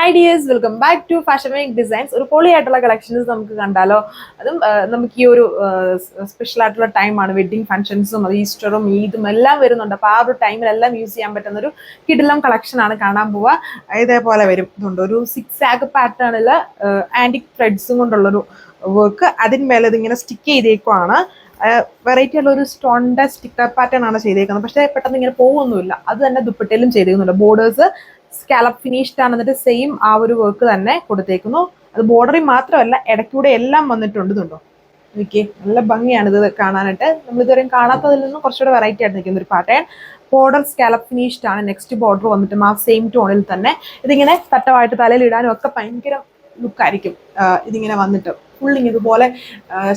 Hi dears, welcome back to fashion make designs. ഒരു പൊളി ആയിട്ടുള്ള കളക്ഷൻസ് നമുക്ക് കണ്ടാലോ. അതും നമുക്ക് ഈ ഒരു സ്പെഷ്യൽ ആയിട്ടുള്ള ടൈമാണ്. വെഡ്ഡിങ് ഫംഗ്ഷൻസും ഈസ്റ്ററും ഈദും എല്ലാം വരുന്നുണ്ട്. അപ്പോൾ ആ ഒരു ടൈമിലെല്ലാം യൂസ് ചെയ്യാൻ പറ്റുന്ന ഒരു കിടിലം കളക്ഷനാണ് കാണാൻ പോവുക. ഇതേപോലെ വരും. ഇതുണ്ട് ഒരു 6 ആഗ് പാറ്റേണിൽ ആൻറ്റിക് ത്രെഡ്സും കൊണ്ടുള്ളൊരു വർക്ക്. അതിന്മേലെ ഇതിങ്ങനെ സ്റ്റിക്ക് ചെയ്തേക്കുവാണ്. വെറൈറ്റി ഉള്ള ഒരു സ്റ്റോണിന്റെ സ്റ്റിക്കർ പാറ്റേൺ ആണ് ചെയ്തേക്കുന്നത്. പക്ഷേ പെട്ടെന്ന് ഇങ്ങനെ പോകുമൊന്നുമില്ല. അത് തന്നെ ദുപ്പട്ടയിലും ചെയ്തേക്കുന്നുണ്ട്. ബോർഡേഴ്സ് സ്കാലപ്പ് ഫിനിഷ്ഡ് ആണ്. എന്നിട്ട് സെയിം ആ ഒരു വർക്ക് തന്നെ കൊടുത്തേക്കുന്നു. അത് ബോർഡറിൽ മാത്രമല്ല, ഇടയ്ക്കൂടെ എല്ലാം വന്നിട്ടുണ്ട്. ഇതുണ്ടോ, ഓക്കെ, നല്ല ഭംഗിയാണ് ഇത് കാണാനായിട്ട്. നമ്മൾ ഇതുവരെയും കാണാത്തതിൽ നിന്നും കുറച്ചുകൂടെ വെറൈറ്റി ആയിട്ട് നിൽക്കുന്ന ഒരു പാറ്റേൺ. ബോർഡർ സ്കാലപ്പ് ഫിനിഷ്ഡ് ആണ്. നെക്സ്റ്റ് ബോർഡർ വന്നിട്ടും ആ സെയിം ടോണിൽ തന്നെ. ഇതിങ്ങനെ തട്ടമായിട്ട് തലയിൽ ഇടാനും ഒക്കെ ഭയങ്കര ലുക്കായിരിക്കും. ഇതിങ്ങനെ വന്നിട്ട് ഫുള്ളിങ് ഇതുപോലെ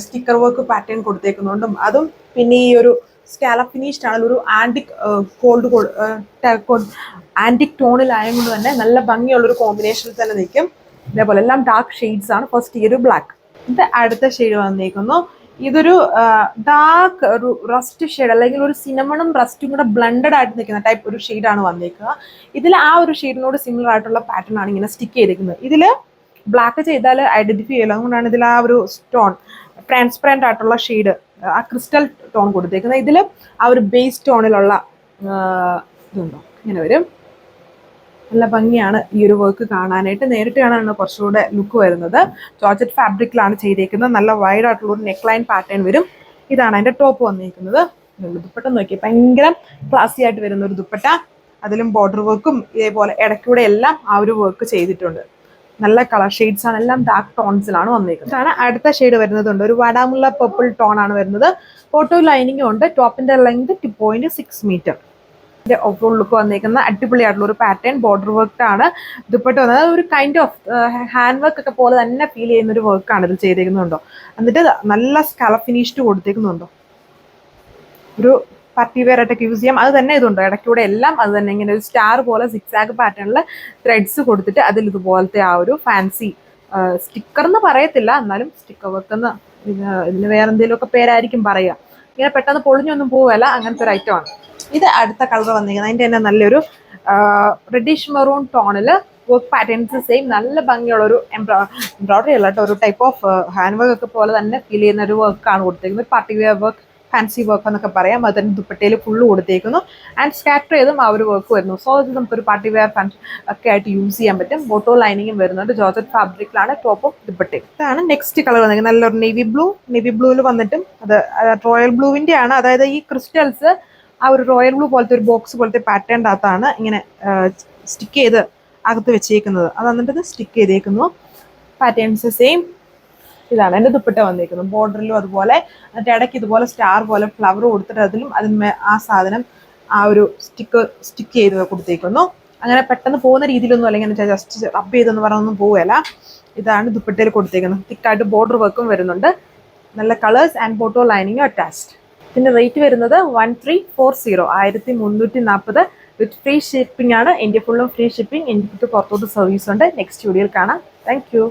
സ്റ്റിക്കർ വർക്ക് പാറ്റേൺ കൊടുത്തേക്കുന്നുണ്ടും അതും പിന്നെ ഈ ഒരു സ്കാലപ്പ് ഫിനിഷ്ഡ് ആണ്. ഒരു ആൻറ്റിക് ആൻറ്റിക് ടോണിലായതുകൊണ്ട് തന്നെ നല്ല ഭംഗിയുള്ളൊരു കോമ്പിനേഷനിൽ തന്നെ നിൽക്കും. ഇതേപോലെ എല്ലാം ഡാർക്ക് ഷെയ്ഡ്സ് ആണ്. ഫസ്റ്റ് ഈ ഒരു ബ്ലാക്ക്. ഇത് അടുത്ത ഷെയ്ഡ് വന്നേക്കുന്നു. ഇതൊരു ഡാർക്ക് ഒരു റസ്റ്റ് ഷെയ്ഡ്, അല്ലെങ്കിൽ ഒരു സിനമണും റസ്റ്റും കൂടെ ബ്ലണ്ടഡ് ആയിട്ട് നിൽക്കുന്ന ടൈപ്പ് ഒരു ഷെയ്ഡാണ് വന്നേക്കുക. ഇതിൽ ആ ഒരു ഷെയ്ഡിനോട് സിമിലർ ആയിട്ടുള്ള പാറ്റേൺ ആണ് ഇങ്ങനെ സ്റ്റിക്ക് ചെയ്തിരിക്കുന്നത്. ഇതിൽ ബ്ലാക്ക് ചെയ്താൽ ഐഡന്റിഫൈ ചെയ്യില്ല. അതുകൊണ്ടാണ് ഇതിൽ ആ ഒരു സ്റ്റോൺ ട്രാൻസ്പെറൻറ്റ് ആയിട്ടുള്ള ഷെയ്ഡ്, ആ ക്രിസ്റ്റൽ ടോൺ കൊടുത്തേക്കുന്നത്. ഇതിൽ ആ ഒരു ബേസ് ടോണിലുള്ള ഇതുണ്ടോ, ഇങ്ങനെ വരും. നല്ല ഭംഗിയാണ് ഈ ഒരു വർക്ക് കാണാനായിട്ട്. നേരിട്ട് കാണാനാണ് കുറച്ചുകൂടെ ലുക്ക് വരുന്നത്. ജോർജറ്റ് ഫാബ്രിക്കിലാണ് ചെയ്തേക്കുന്നത്. നല്ല വൈഡ് ആയിട്ടുള്ള ഒരു നെക്ക് ലൈൻ പാറ്റേൺ വരും. ഇതാണ് അതിൻ്റെ ടോപ്പ് വന്നിരിക്കുന്നത്. ദുപ്പട്ട നോക്കി ഭയങ്കര ക്ലാസി ആയിട്ട് വരുന്ന ഒരു ദുപ്പട്ട. അതിലും ബോർഡർ വർക്കും ഇതേപോലെ ഇടയ്ക്കൂടെ എല്ലാം ആ ഒരു വർക്ക് ചെയ്തിട്ടുണ്ട്. നല്ല കളർ ഷെയ്ഡ്സ് ആണ്. എല്ലാം ഡാർക്ക് ടോൺസിലാണ് വന്നിരിക്കുന്നത്. ഇതാണ് അടുത്ത ഷെയ്ഡ് വരുന്നതുണ്ട്. ഒരു വടാമുള്ള പർപ്പിൾ ടോൺ ആണ് വരുന്നത്. ഫോട്ടോ ലൈനിങ്ങും ഉണ്ട്. ടോപ്പിന്റെ ലെങ്ത് 2.6 മീറ്റർ. ഓവറോൾ ലുക്ക് വന്നിരിക്കുന്ന അടിപൊളിയായിട്ടുള്ള ഒരു പാറ്റേൺ. ബോർഡർ വർക്ക് ആണ്. ദുപ്പട്ട വന്നത് ഒരു കൈൻഡ് ഓഫ് ഹാൻഡ് വർക്ക് ഒക്കെ പോലെ തന്നെ ഫീൽ ചെയ്യുന്ന ഒരു വർക്കാണ് ഇത് ചെയ്തേക്കുന്നുണ്ടോ. എന്നിട്ട് നല്ല സ്കാലപ്പ് ഫിനിഷ്ഡ് കൊടുത്തേക്കുന്നുണ്ടോ. ഒരു പാർട്ടി വെയർ ആയിട്ടൊക്കെ യൂസ് ചെയ്യാം. അത് തന്നെ ഇതുണ്ടോ, ഇടയ്ക്കൂടെ എല്ലാം അത് തന്നെ ഇങ്ങനെ ഒരു സ്റ്റാർ പോലെ 6 ആഗ് പാറ്റേണിൽ ത്രെഡ്സ് കൊടുത്തിട്ട് അതിൽ ഇതുപോലത്തെ ആ ഒരു ഫാൻസി സ്റ്റിക്കർ എന്ന് പറയത്തില്ല, എന്നാലും സ്റ്റിക്കർ വെക്കുന്ന ഇതിന് വേറെ എന്തെങ്കിലുമൊക്കെ പേരായിരിക്കും പറയുക. ഇങ്ങനെ പെട്ടെന്ന് പൊളിഞ്ഞൊന്നും പോവുകയല്ല, അങ്ങനത്തെ ഒരു ഐറ്റമാണ്. ഇത് അടുത്ത കളർ വന്നിരിക്കുന്നത്. അതിൻ്റെ തന്നെ നല്ലൊരു റെഡിഷ് മെറൂൺ ടോണിൽ വർക്ക് പാറ്റേൺസ് സെയിം. നല്ല ഭംഗിയുള്ളൊരു എംബ്രോയിഡറി അല്ല കേട്ടോ, ഒരു ടൈപ്പ് ഓഫ് ഹാൻഡ് വർക്ക് ഒക്കെ പോലെ തന്നെ ഫീൽ ചെയ്യുന്ന ഒരു വർക്കാണ് കൊടുത്തേക്കുന്നത്. Party wear work, fancy work എന്നൊക്കെ പറയാം. അത് തന്നെ ദുപ്പട്ടയിൽ ഫുള്ള് കൊടുത്തേക്കുന്നു. ആൻഡ് സ്കാറ്റർ ചെയ്തും ആ ഒരു വർക്ക് വരുന്നു. സോ ഇത് നമുക്കൊരു പാർട്ടി വെയർ ഫംഗ്ഷൻ ഒക്കെ ആയിട്ട് യൂസ് ചെയ്യാൻ പറ്റും. ബോട്ടോ ലൈനിങ്ങും വരുന്നുണ്ട്. ജോർജറ്റ് ഫാബ്രിക്കിലാണ് ടോപ്പും ദുപ്പട്ടയും. ഇതാണ് നെക്സ്റ്റ് കളർ വന്നിരിക്കുന്നത്. നല്ലൊരു നേവി ബ്ലൂ. നേവി ബ്ലൂവിൽ വന്നിട്ടും അത് റോയൽ ബ്ലൂവിൻ്റെ ആണ്. അതായത് ഈ ക്രിസ്റ്റൽസ് ആ ഒരു റോയൽ ബ്ലൂ പോലത്തെ ഒരു ബോക്സ് പോലത്തെ പാറ്റേണിൻ്റെ അകത്താണ് ഇങ്ങനെ സ്റ്റിക്ക് ചെയ്ത് അകത്ത് വെച്ചേക്കുന്നത്. അത് എന്നിട്ട് സ്റ്റിക്ക് ചെയ്തേക്കുന്നു. Patterns same. ഇതാണ് എൻ്റെ ദുപ്പട്ട വന്നിരിക്കുന്നത്. ബോർഡറിലും അതുപോലെ, എന്നിട്ട് ഇടയ്ക്ക് ഇതുപോലെ സ്റ്റാർ പോലെ ഫ്ലവർ കൊടുത്തിട്ട് അതിലും അതിന്മേ ആ സാധനം ആ ഒരു സ്റ്റിക്ക് ചെയ്ത് കൊടുത്തേക്കുന്നു. അങ്ങനെ പെട്ടെന്ന് പോകുന്ന രീതിയിലൊന്നും അല്ലെങ്കിൽ ജസ്റ്റ് റബ്ബ് ചെയ്തെന്ന് പറഞ്ഞൊന്നും പോവുകയല്ല. ഇതാണ് ദുപ്പട്ടയിൽ കൊടുത്തേക്കുന്നത്. തിക്കായിട്ട് ബോർഡർ വർക്കും വരുന്നുണ്ട്. നല്ല colours and bottom lining attached. ഇതിൻ്റെ റേറ്റ് വരുന്നത് 1340, 1340 വിത്ത് ഫ്രീ ഷിപ്പിംഗ് ആണ്. ഇന്ത്യ ഫുള്ളും ഫ്രീ ഷിപ്പിംഗ്. ഇന്ത്യക്ക് പുറത്തോട്ട് സർവീസ് ഉണ്ട്. നെക്സ്റ്റ് വീഡിയോയിൽ കാണാം. Thank U.